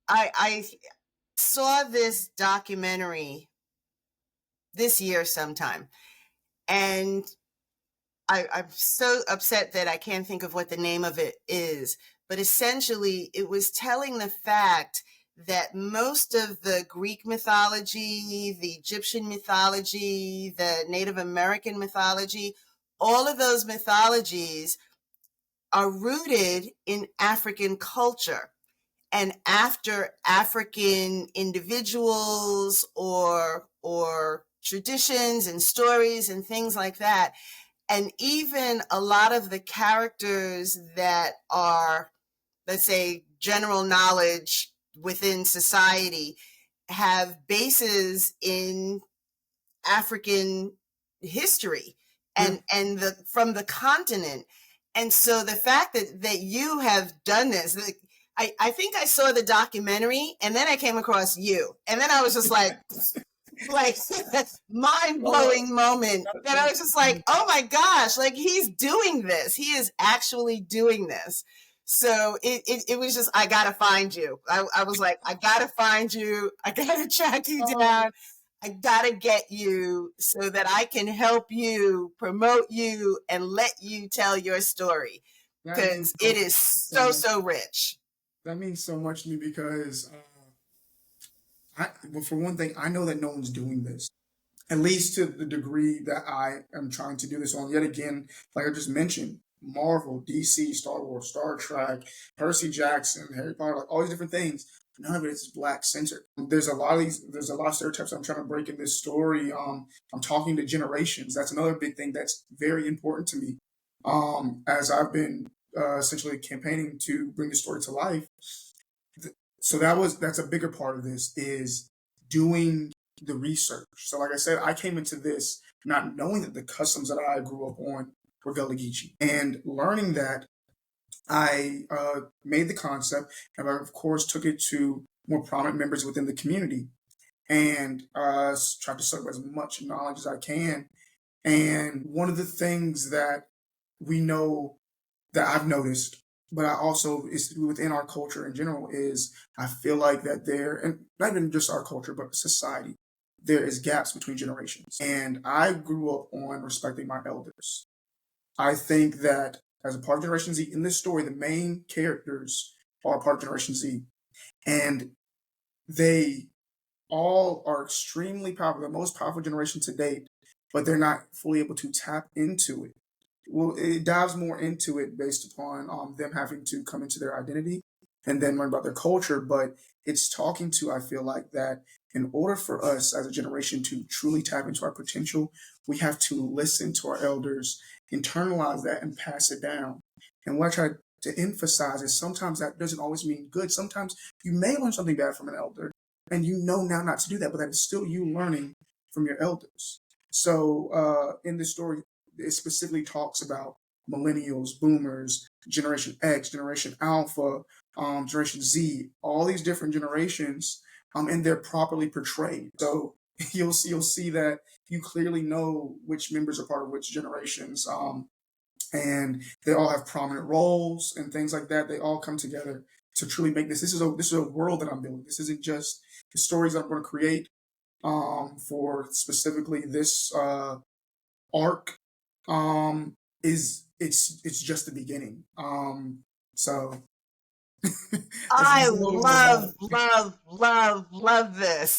I saw this documentary this year sometime, and I'm so upset that I can't think of what the name of it is, but essentially it was telling the fact that most of the Greek mythology, the Egyptian mythology, the Native American mythology, all of those mythologies are rooted in African culture. And after African individuals or traditions and stories and things like that, and even a lot of the characters that are, let's say, general knowledge within society have bases in African history and the from the continent. And so the fact that you have done this, I think I saw the documentary and then I came across you. And then I was just like mind-blowing moment that I was just like, oh my gosh, like he's doing this. He is actually doing this. So it was just, I gotta find you. I was like, I gotta find you. I gotta track you down. I gotta get you so that I can help you, promote you, and let you tell your story. Because it is so rich. That means so much to me because well, for one thing, I know that no one's doing this, at least to the degree that I am trying to do this on. Yet again, like I just mentioned, Marvel, DC, Star Wars, Star Trek, Percy Jackson, Harry Potter, like all these different things. None of it is black centered. There's a lot of stereotypes I'm trying to break in this story. I'm talking to generations. That's another big thing that's very important to me. As I've been essentially campaigning to bring the story to life. So that's a bigger part of this is doing the research. So like I said, I came into this not knowing that the customs that I grew up on were Gullah Geechee. And learning that, I made the concept and I, of course, took it to more prominent members within the community and tried to soak up as much knowledge as I can. And one of the things that we know that I've noticed, but I also is within our culture in general is I feel like that there, and not even just our culture, but society, there is gaps between generations. And I grew up on respecting my elders. I think that as a part of Generation Z in this story, the main characters are part of Generation Z, and they all are extremely powerful, the most powerful generation to date, but they're not fully able to tap into it. Well, it dives more into it based upon them having to come into their identity and then learn about their culture. But it's talking to, I feel like, that in order for us as a generation to truly tap into our potential, we have to listen to our elders, internalize that, and pass it down. And what I try to emphasize is sometimes that doesn't always mean good. Sometimes you may learn something bad from an elder, and you know now not to do that, but that is still you learning from your elders. So in this story, it specifically talks about millennials, boomers, Generation X, Generation Alpha, Generation Z, all these different generations, and they're properly portrayed. So you'll see that you clearly know which members are part of which generations, and they all have prominent roles and things like that. They all come together to truly make this. This is a world that I'm building. This isn't just the stories that I'm going to create for specifically this arc. Is it's just the beginning. So I love this.